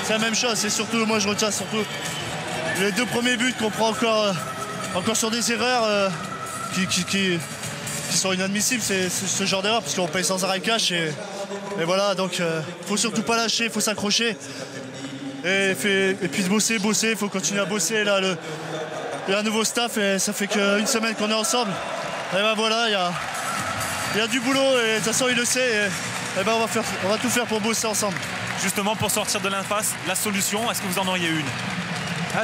C'est la même chose, c'est surtout, moi je retiens surtout les deux premiers buts qu'on prend encore sur des erreurs qui sont inadmissibles, c'est ce genre d'erreur, parce qu'on paye sans arrêt cash et voilà, donc faut surtout pas lâcher, il faut s'accrocher et puis bosser, il faut continuer à bosser. Là, il y a un nouveau staff et ça fait qu'une semaine qu'on est ensemble. Et ben voilà, il y a du boulot et de toute façon il le sait et ben on va tout faire pour bosser ensemble. Justement, pour sortir de l'impasse, la solution, est-ce que vous en auriez une?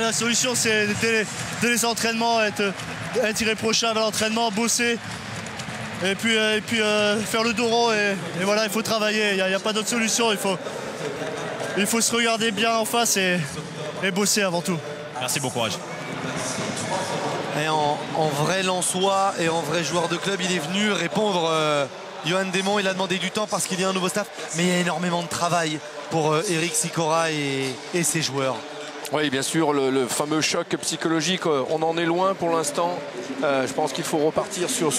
La solution, c'est dès les entraînements, être irréprochable à l'entraînement, bosser et puis faire le dos rond et voilà, il faut travailler, il n'y a pas d'autre solution, il faut se regarder bien en face et bosser avant tout. Merci, bon courage. Et en vrai Lensois et en vrai joueur de club, il est venu répondre. Yoann Desmonts, il a demandé du temps parce qu'il y a un nouveau staff, mais il y a énormément de travail pour Éric Sicora et ses joueurs. Oui, bien sûr, le fameux choc psychologique, on en est loin pour l'instant. Je pense qu'il faut repartir sur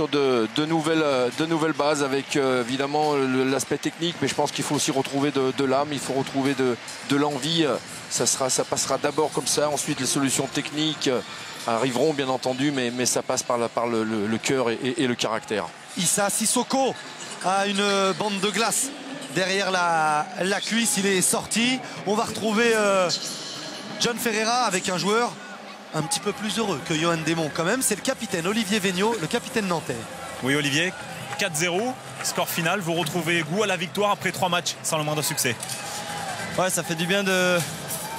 de nouvelles bases avec évidemment l'aspect technique, mais je pense qu'il faut aussi retrouver de l'âme, il faut retrouver de l'envie. Ça passera d'abord comme ça, ensuite les solutions techniques arriveront bien entendu, mais ça passe par le cœur et le caractère. Issa Sissoko a une bande de glace derrière la cuisse, il est sorti. On va retrouver John Ferreira avec un joueur un petit peu plus heureux que Yoann Desmonts quand même, c'est le capitaine Olivier Véniaud, le capitaine nantais. Oui Olivier, 4-0, score final, vous retrouvez goût à la victoire après 3 matchs sans le moindre succès. Ouais, ça fait du bien de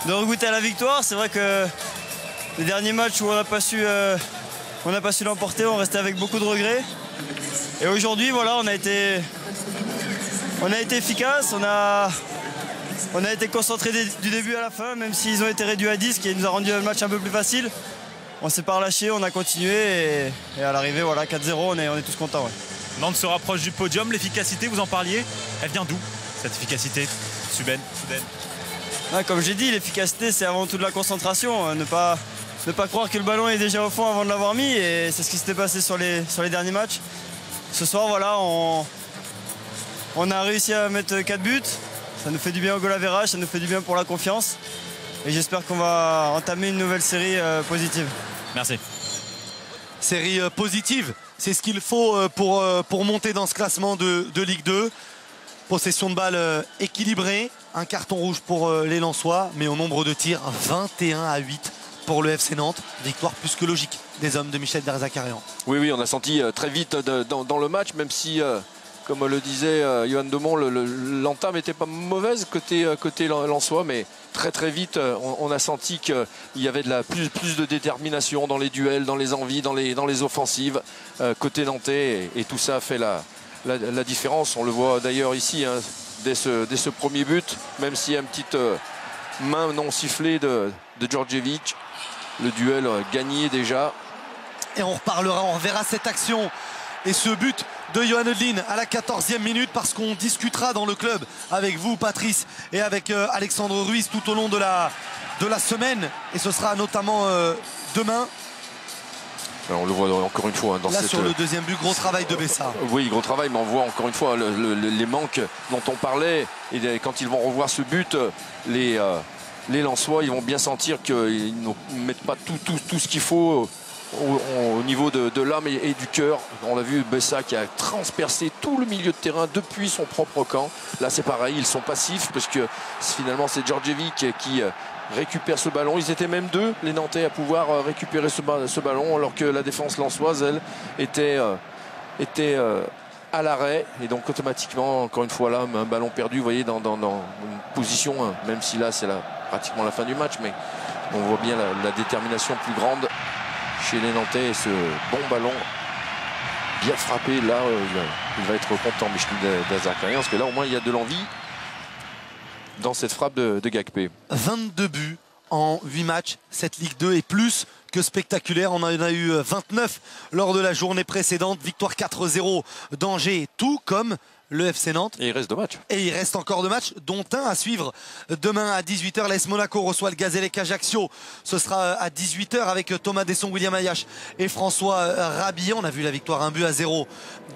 regoûter à la victoire. C'est vrai que les derniers matchs où on n'a pas su l'emporter, on restait avec beaucoup de regrets. Et aujourd'hui, voilà, on a été efficace, on a été concentré du début à la fin, même s'ils ont été réduits à 10, ce qui nous a rendu le match un peu plus facile. On s'est pas relâché, on a continué et à l'arrivée, voilà, 4-0, on est tous contents. Ouais. Nantes se rapproche du podium, l'efficacité, vous en parliez, elle vient d'où cette efficacité soudaine? Ouais, comme j'ai dit, l'efficacité c'est avant tout de la concentration, ne pas croire que le ballon est déjà au fond avant de l'avoir mis, et c'est ce qui s'était passé sur les derniers matchs. Ce soir, voilà, on a réussi à mettre 4 buts. Ça nous fait du bien au goal average, ça nous fait du bien pour la confiance. Et j'espère qu'on va entamer une nouvelle série positive. Merci. Série positive, c'est ce qu'il faut pour monter dans ce classement de Ligue 2. Possession de balle équilibrée, un carton rouge pour les Lensois, mais au nombre de tirs, 21-8 pour le FC Nantes. Victoire plus que logique des hommes de Michel Derzakarian. Oui, on a senti très vite dans le match, même si... Comme le disait Yoann Desmonts, l'entame n'était pas mauvaise côté Lensois, mais très vite, on a senti qu'il y avait plus de détermination dans les duels, dans les envies, dans les offensives côté nantais, et tout ça a fait la différence. On le voit d'ailleurs ici, hein, dès ce premier but, même s'il y a une petite main non sifflée de Djordjevic, le duel gagné déjà. Et on reparlera, on reverra cette action et ce but de Yoann Eudlin à la 14e minute, parce qu'on discutera dans le club avec vous, Patrice, et avec Alexandre Ruiz tout au long de la semaine, et ce sera notamment demain. Alors on le voit encore une fois, hein, sur le deuxième but, gros travail de Bessa. Oui, gros travail, mais on voit encore une fois les manques dont on parlait, et quand ils vont revoir ce but, les Lensois, ils vont bien sentir qu'ils ne mettent pas tout ce qu'il faut au niveau de l'âme et du cœur. On a vu Bessa qui a transpercé tout le milieu de terrain depuis son propre camp. Là c'est pareil, ils sont passifs parce que finalement c'est Djordjevic qui récupère ce ballon. Ils étaient même deux, les Nantais, à pouvoir récupérer ce ballon, alors que la défense lensoise, elle, était à l'arrêt. Et donc automatiquement, encore une fois là, un ballon perdu, vous voyez, dans une position, même si là c'est pratiquement la fin du match, mais on voit bien la détermination plus grande chez les Nantais, et ce bon ballon bien frappé, là il va être content Michel Derzakarian, parce que là au moins il y a de l'envie dans cette frappe de Gakpé. 22 buts en 8 matchs, cette Ligue 2 est plus que spectaculaire. On en a eu 29 lors de la journée précédente. Victoire 4-0 d'Angers, tout comme le FC Nantes. Et il reste 2 matchs. Et il reste encore 2 matchs, dont un à suivre demain à 18h. L'AS Monaco reçoit le Gazélec Ajaccio. Ce sera à 18h avec Thomas Desson, William Ayache et François Rabillon. On a vu la victoire 1-0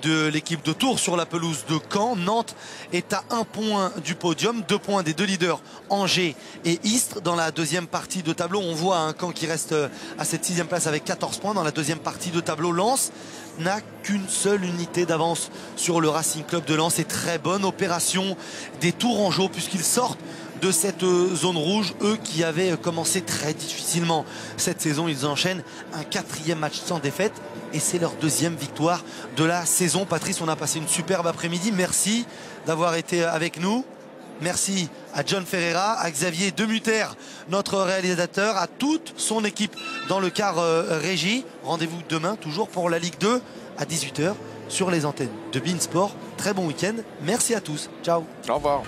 de l'équipe de Tours sur la pelouse de Caen. Nantes est à 1 point du podium, 2 points des 2 leaders Angers et Istres. Dans la deuxième partie de tableau, on voit un Caen qui reste à cette 6e place avec 14 points. Dans la deuxième partie de tableau, Lens n'a qu'une seule unité d'avance sur le Racing Club de Lens. Et très bonne opération des Tourangeaux puisqu'ils sortent de cette zone rouge. Eux qui avaient commencé très difficilement cette saison, ils enchaînent un 4e match sans défaite et c'est leur 2e victoire de la saison. Patrice, on a passé une superbe après-midi. Merci d'avoir été avec nous. Merci à John Ferreira, à Xavier Demuter, notre réalisateur, à toute son équipe dans le quart régie. Rendez-vous demain, toujours pour la Ligue 2 à 18h sur les antennes de beIN Sport. Très bon week-end. Merci à tous. Ciao. Au revoir.